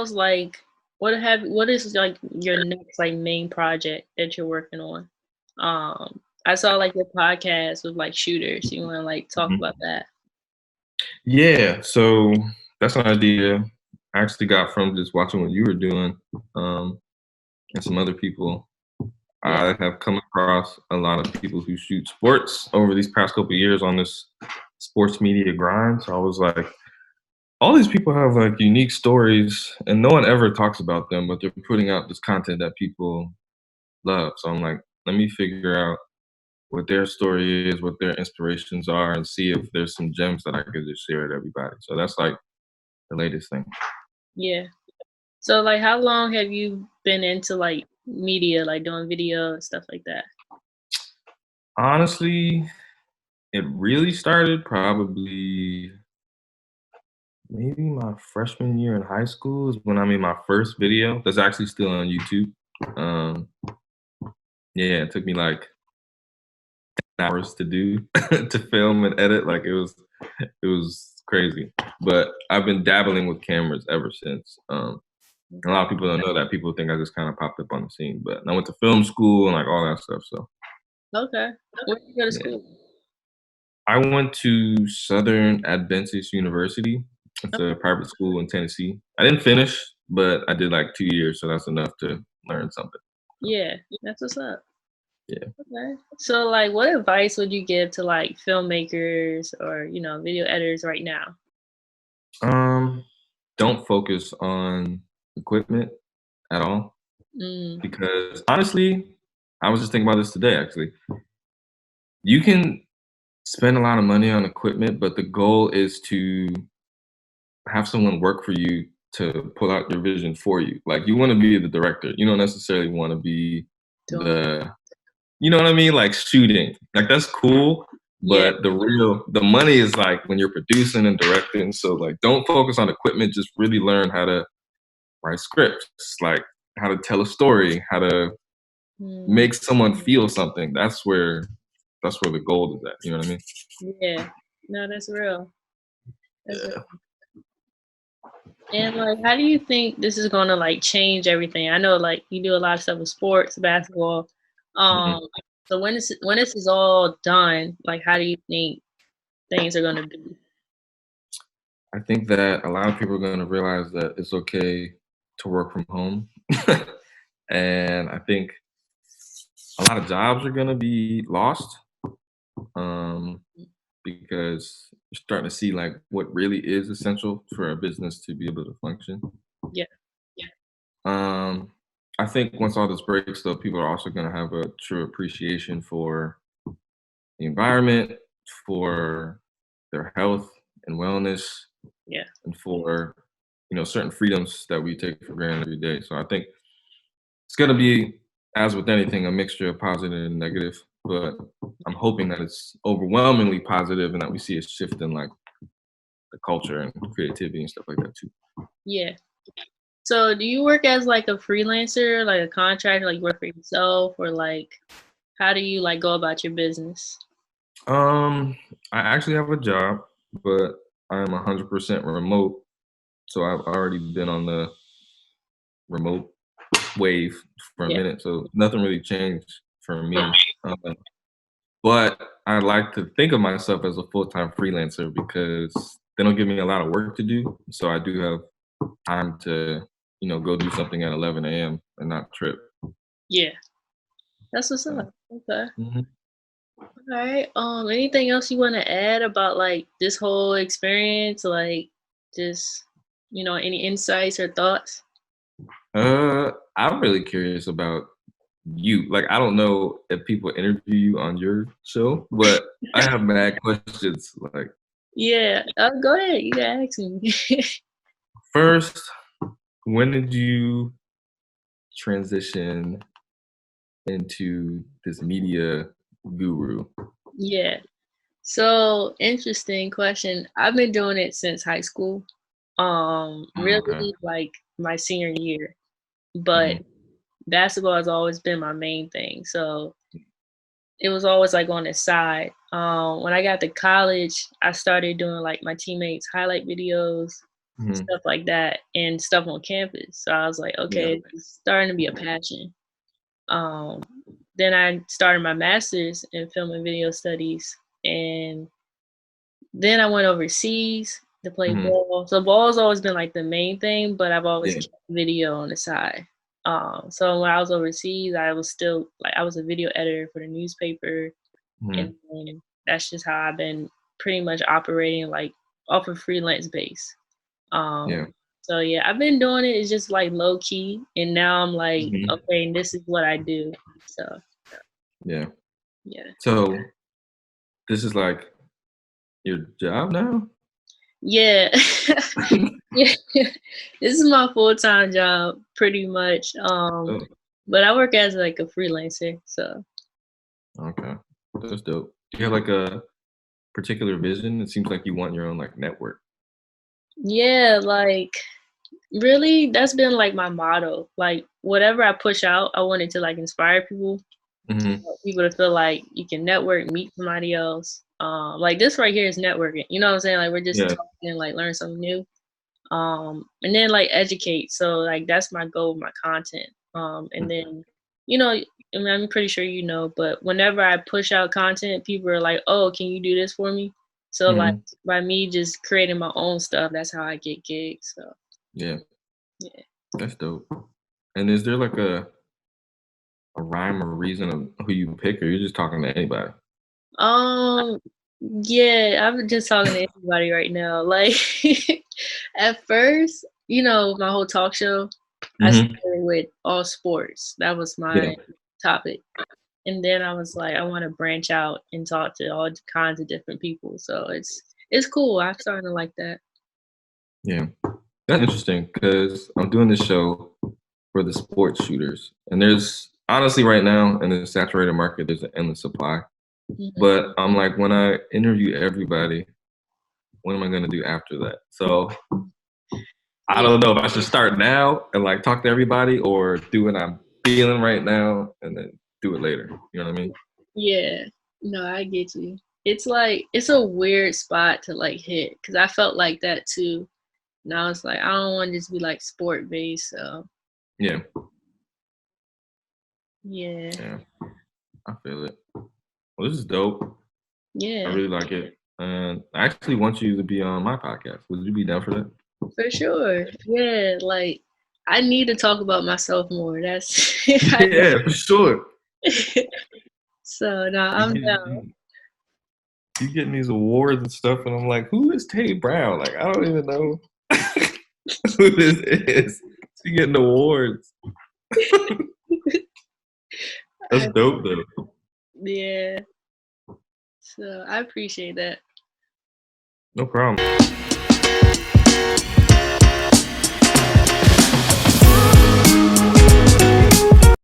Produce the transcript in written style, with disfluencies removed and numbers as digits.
how's like what is like your next like main project that you're working on? I saw like your podcast with like shooters. You want to like talk Mhm. about that? Yeah, so that's an idea I actually got from just watching what you were doing, um, and some other people. Yeah. I have come across a lot of people who shoot sports over these past couple of years on this sports media grind. So I was like, all these people have like unique stories, and no one ever talks about them, but they're putting out this content that people love. So I'm like, let me figure out what their story is, what their inspirations are, and see if there's some gems that I could just share with everybody. So that's like the latest thing. Yeah. So like how long have you been into like media, like doing video and stuff like that? Honestly, it really started probably maybe my freshman year in high school is when I made my first video that's actually still on YouTube. Um, yeah, it took me like hours to do to film and edit. Like it was crazy. But I've been dabbling with cameras ever since. A Okay. lot of people don't know that. People think I just kind of popped up on the scene. But I went to film school and like all that stuff. So Okay. Where did you go to yeah. school? I went to Southern Adventist University. It's Oh, a private school in Tennessee. I didn't finish, but I did like 2 years, so that's enough to learn something. yeah, that's what's up. Yeah. Okay. So like what advice would you give to like filmmakers or, video editors right now? Um, don't focus on equipment at all Mm, because honestly, I was just thinking about this today actually. You can spend a lot of money on equipment, but the goal is to have someone work for you to pull out your vision for you. Like you want to be the director. You don't necessarily want to be doing the you know what I mean? Like shooting. Like that's cool, yeah, but the money is like when you're producing and directing. So like don't focus on equipment, just really learn how to write scripts, like how to tell a story, how to mm, make someone feel something. That's where the gold is at. You know what I mean? yeah. No, that's real. That's real. Yeah. And like how do you think this is gonna like change everything? I know like you do a lot of stuff with sports, basketball. Mhm. Um, so when this is all done, like how do you think things are gonna be? I think that a lot of people are going to realize that it's okay to work from home. And I think a lot of jobs are going to be lost, um, because you're starting to see like what really is essential for a business to be able to function. Yeah. Um, I think once all this breaks, though, people are also going to have a true appreciation for the environment, for their health and wellness, Yeah. and for certain freedoms that we take for granted every day. So I think it's going to be, as with anything, a mixture of positive and negative. But I'm hoping that it's overwhelmingly positive and that we see a shift in like the culture and creativity and stuff like that too. Yeah. So do you work as like a freelancer, like a contractor, like you work for yourself or like how do you like go about your business? Um, I actually have a job, but I'm 100% remote. So I've already been on the remote wave for a Yeah. minute. So nothing really changed for me. Um, but I like to think of myself as a full-time freelancer because they don't give me a lot of work to do. So I do have time to, go do something at 11 a.m. and not trip. Yeah. That's what's So, up. Okay. mhm. All right. Anything else you want to add about like this whole experience? Like just, any insights or thoughts? I'm really curious about you. Like, I don't know if people interview you on your show, but I have mad questions. Like, Yeah. Go ahead. You can ask me. first, when did you transition into this media guru? Yeah. So interesting question. I've been doing it since high school. Okay. Really like my senior year, but Mhm. basketball has always been my main thing. So it was always like on the side. When I got to college, I started doing like my teammates' highlight videos. stuff like that, and stuff on campus. So I was like, Yeah. okay, it's starting to be a passion. Then I started my master's in film and video studies, and then I went overseas to play ball. So ball's always been like the main thing, but I've always Yeah. kept video on the side. So when I was overseas, I was still like I was a video editor for the newspaper, and then that's just how I've been pretty much operating like off of freelance base. Yeah. So yeah, I've been doing it. It's just like low key, and now I'm like, okay, this is what I do. So Yeah. yeah. So this is like your job now? Yeah. Yeah. This is my full-time job pretty much. Oh, But I work as like a freelancer. So okay. That's dope. Do you have like a particular vision? It seems like you want your own like network. yeah, like really that's been like my motto. Like whatever I push out, I want it to like inspire people. People to feel like you can network, meet somebody else. Like this right here is networking. You know what I'm saying? Like we're just Yeah. talking, like learn something new. And then like educate. So like that's my goal with my content. And then, you know, I mean, I'm pretty sure you know, but whenever I push out content, people are like, "Oh, can you do this for me?" So like by me just creating my own stuff, that's how I get gigs. So Yeah. yeah. That's dope. And is there like a rhyme or reason of who you pick, or you're just talking to anybody? Um, yeah, I'm just talking to everybody right now. Like at first, you know, my whole talk show, I started with all sports. That was Yeah. my topic. And then I was like, I want to branch out and talk to all kinds of different people. So it's cool. I'm starting to like that. Yeah. That's interesting because I'm doing this show for the sports shooters. And there's honestly right now in the saturated market, there's an endless supply. Mhm. But I'm like, when I interview everybody, what am I gonna do after that? So I Yeah, don't know if I should start now and like talk to everybody or do what I'm feeling right now and then do it later. You know what I mean? yeah. No, I get you. It's like it's a weird spot to like hit because I felt like that too. Now it's like I don't want to just be like sport based. So Yeah. yeah, Yeah. I feel it. Well, this is dope. I yeah, really like it. And I actually want you to be on my podcast. Would you be down for that? for sure. Yeah, like I need to talk about myself more. That's Yeah, for sure. so no, You, I'm get- down. you, you getting these awards and stuff, and I'm like, who is Tay Brown? Like, I don't even know who this is. She getting awards. That's I, dope, though. yeah, so I appreciate that. No problem.